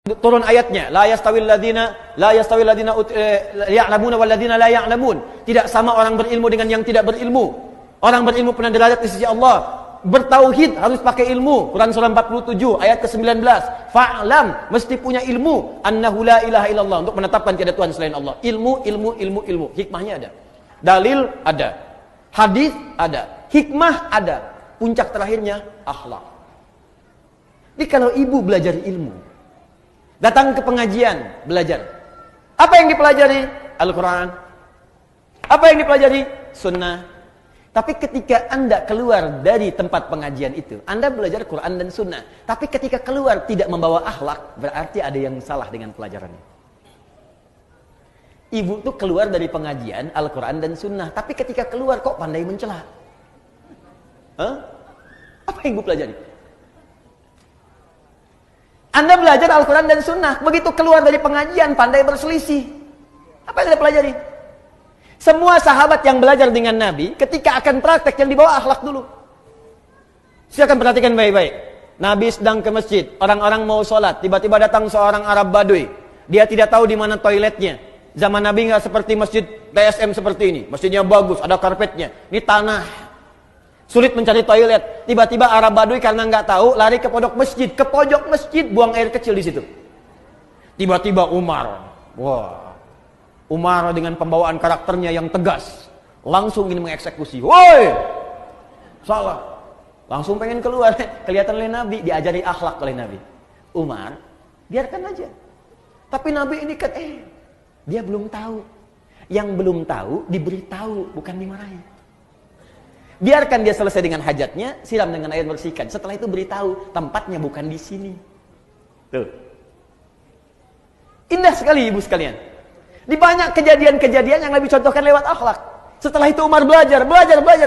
Turun ayatnya, la yastawil ladzina ya'lamuna wal ladzina la ya'lamun. Tidak sama orang berilmu dengan yang tidak berilmu. Orang berilmu pernah derajat di sisi Allah. Bertauhid harus pakai ilmu. Quran surah 47 ayat ke-19. Fa'lam, mesti punya ilmu, annahu la ilaha illallah, untuk menetapkan tiada Tuhan selain Allah. Ilmu. Hikmahnya ada. Dalil ada. Hadis ada. Hikmah ada. Puncak terakhirnya akhlak. Jadi kalau ibu belajar ilmu, datang ke pengajian, belajar. Apa yang dipelajari? Al-Quran. Apa yang dipelajari? Sunnah. Tapi ketika Anda keluar dari tempat pengajian itu, Anda belajar Quran dan Sunnah. Tapi ketika keluar tidak membawa akhlak, berarti ada yang salah dengan pelajarannya. Ibu tuh keluar dari pengajian Al-Quran dan Sunnah, tapi ketika keluar kok pandai mencela. Apa yang ibu pelajari? Anda belajar Al-Quran dan Sunnah, begitu keluar dari pengajian pandai berselisih. Apa yang Anda pelajari? Semua sahabat yang belajar dengan Nabi, ketika akan praktek yang dibawa akhlak dulu. Silakan perhatikan baik-baik. Nabi sedang ke masjid, orang-orang mau sholat, tiba-tiba datang seorang Arab Baduy. Dia tidak tahu di mana toiletnya. Zaman Nabi nggak seperti masjid TSM seperti ini. Masjidnya bagus, ada karpetnya. Ini tanah. Sulit mencari toilet. Tiba-tiba Arab Baduy karena nggak tahu, lari ke pojok masjid. Ke pojok masjid, buang air kecil di situ. Tiba-tiba Umar. Umar dengan pembawaan karakternya yang tegas, langsung ingin mengeksekusi. Woi, salah. Langsung pengen keluar. Kelihatan oleh Nabi, diajari akhlak oleh Nabi. Umar, biarkan aja. Tapi Nabi ini kan, dia belum tahu. Yang belum tahu, diberitahu, bukan dimarahi. Biarkan dia selesai dengan hajatnya, siram dengan air bersihkan. Setelah itu beritahu, tempatnya bukan di sini. Tuh. Indah sekali ibu sekalian. Di banyak kejadian-kejadian yang Nabi contohkan lewat akhlak. Setelah itu Umar belajar.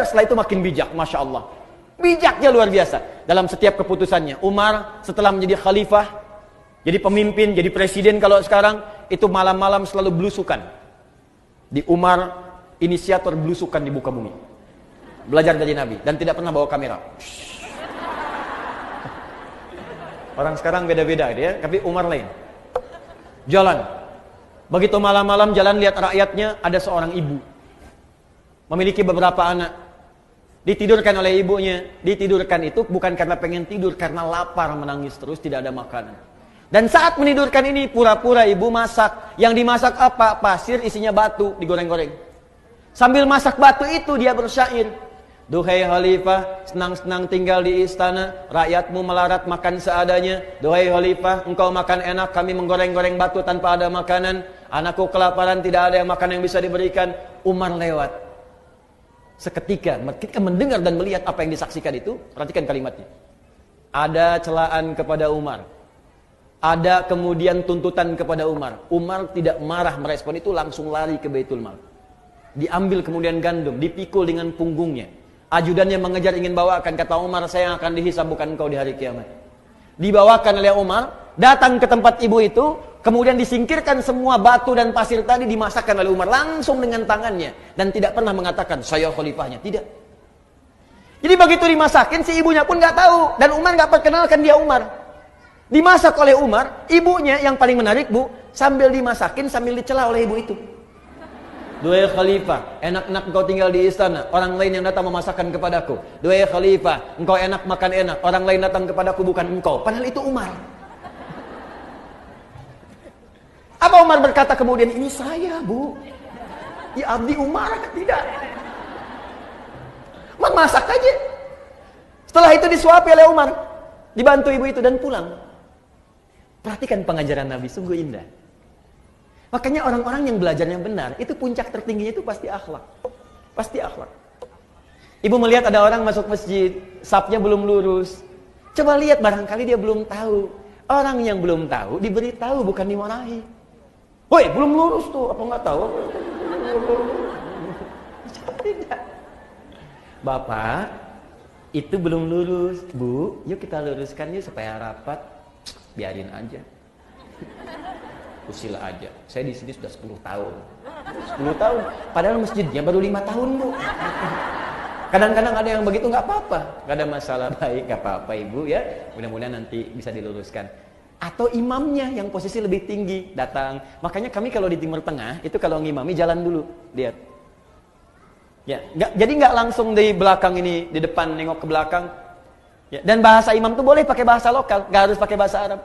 Setelah itu makin bijak, Masya Allah. Bijaknya luar biasa. Dalam setiap keputusannya. Umar setelah menjadi khalifah, jadi pemimpin, jadi presiden kalau sekarang, itu malam-malam selalu belusukan. Di Umar, inisiator belusukan di muka bumi. Belajar dari Nabi. Dan tidak pernah bawa kamera. Orang sekarang beda-beda ya, tapi Umar lain. Jalan. Begitu malam-malam jalan lihat rakyatnya, ada seorang ibu. Memiliki beberapa anak. Ditidurkan oleh ibunya. Ditidurkan itu bukan karena pengen tidur, karena lapar menangis terus, tidak ada makanan. Dan saat menidurkan ini, pura-pura ibu masak. Yang dimasak apa? Pasir isinya batu, digoreng-goreng. Sambil masak batu itu dia bersyair. Duhai khalifah, senang-senang tinggal di istana, rakyatmu melarat makan seadanya. Duhai khalifah, engkau makan enak, kami menggoreng-goreng batu tanpa ada makanan. Anakku kelaparan, tidak ada yang makan yang bisa diberikan. Umar lewat. Seketika, ketika mendengar dan melihat apa yang disaksikan itu, perhatikan kalimatnya. Ada celaan kepada Umar. Ada kemudian tuntutan kepada Umar. Umar tidak marah merespon itu, langsung lari ke Baitul Mal. Diambil kemudian gandum, dipikul dengan punggungnya. Ajudannya mengejar ingin bawakan, kata Umar, saya yang akan dihisab bukan engkau di hari kiamat. Dibawakan oleh Umar, datang ke tempat ibu itu, kemudian disingkirkan semua batu dan pasir tadi, dimasakkan oleh Umar langsung dengan tangannya, dan tidak pernah mengatakan saya khalifahnya, tidak. Jadi begitu dimasakin, si ibunya pun nggak tahu, dan Umar nggak perkenalkan dia Umar. Dimasak oleh Umar, ibunya yang paling menarik bu, sambil dimasakin sambil dicela oleh ibu itu. Duhai khalifah, enak-enak engkau tinggal di istana, orang lain yang datang memasakkan kepadaku. Duhai khalifah, engkau enak makan enak, orang lain datang kepadaku bukan engkau. Padahal itu Umar. Apa Umar berkata kemudian, ini saya bu. Ya abdi Umar, tidak. Umar masak aja. Setelah itu disuapi oleh Umar, dibantu ibu itu dan pulang. Perhatikan pengajaran Nabi, sungguh indah. Makanya orang-orang yang belajarnya benar, itu puncak tertingginya itu pasti akhlak. Pasti akhlak. Ibu melihat ada orang masuk masjid, safnya belum lurus. Coba lihat, barangkali dia belum tahu. Orang yang belum tahu, diberitahu bukan dimarahi. Woi, belum lurus tuh, apa nggak tahu? Tidak. Bapak, itu belum lurus. Bu, yuk kita luruskan yuk supaya rapat. Biarin aja. Usil aja. Saya di sini sudah 10 tahun. 10 tahun. Padahal masjidnya baru 5 tahun, Bu. Kadang-kadang ada yang begitu, nggak apa-apa. Nggak ada masalah, baik, nggak apa-apa Ibu ya. Mudah-mudahan nanti bisa diluruskan. Atau imamnya yang posisi lebih tinggi datang. Makanya kami kalau di Timur Tengah itu kalau ngimami jalan dulu, lihat. Ya, jadi nggak langsung di belakang ini, di depan nengok ke belakang. Ya, dan bahasa imam tuh boleh pakai bahasa lokal, nggak harus pakai bahasa Arab.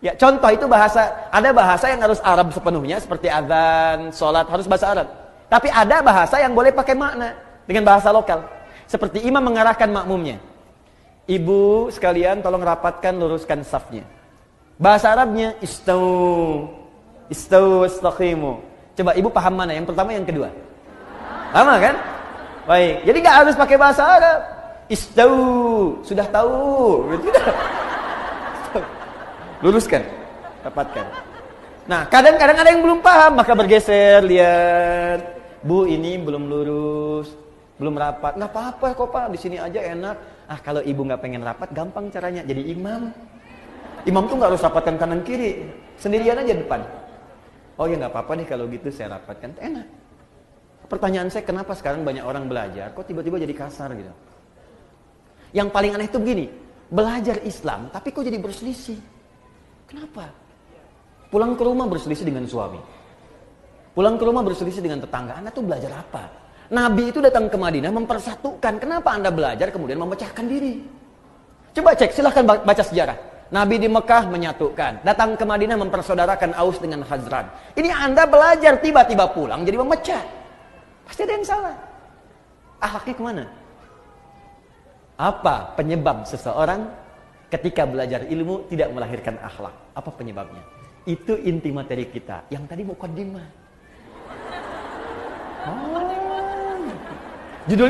Ya, contoh itu ada bahasa yang harus Arab sepenuhnya seperti azan, sholat harus bahasa Arab. Tapi ada bahasa yang boleh pakai makna dengan bahasa lokal. Seperti imam mengarahkan makmumnya. Ibu sekalian tolong rapatkan, luruskan safnya. Bahasa Arabnya istau istaqimu. Coba ibu paham mana? Yang pertama, yang kedua? Sama kan? Baik. Jadi nggak harus pakai bahasa Arab. Istau, sudah tahu. Luruskan, rapatkan. Nah, kadang-kadang ada yang belum paham, maka bergeser, lihat. Bu, ini belum lurus, belum rapat. Nggak apa-apa kok Pak, di sini aja enak. Ah, kalau ibu nggak pengen rapat, gampang caranya. Jadi imam. Imam tuh nggak harus rapatkan kanan kiri, sendirian aja depan. Oh ya nggak apa-apa nih kalau gitu saya rapatkan, enak. Pertanyaan saya, kenapa sekarang banyak orang belajar, kok tiba-tiba jadi kasar gitu? Yang paling aneh itu begini, belajar Islam, tapi kok jadi berselisih? Kenapa? Pulang ke rumah berselisih dengan suami, pulang ke rumah berselisih dengan tetangga. Anda tuh belajar apa? Nabi itu datang ke Madinah mempersatukan. Kenapa Anda belajar kemudian memecahkan diri? Coba cek, silahkan baca sejarah. Nabi di Mekah menyatukan, datang ke Madinah mempersaudarakan Aus dengan Khazraj. Ini Anda belajar, tiba-tiba pulang jadi memecah. Pasti ada yang salah. Akhlaknya kemana? Apa penyebab seseorang ketika belajar ilmu tidak melahirkan akhlak? Apa penyebabnya? Itu inti materi kita. Yang tadi muqaddimah. Oh. Judulnya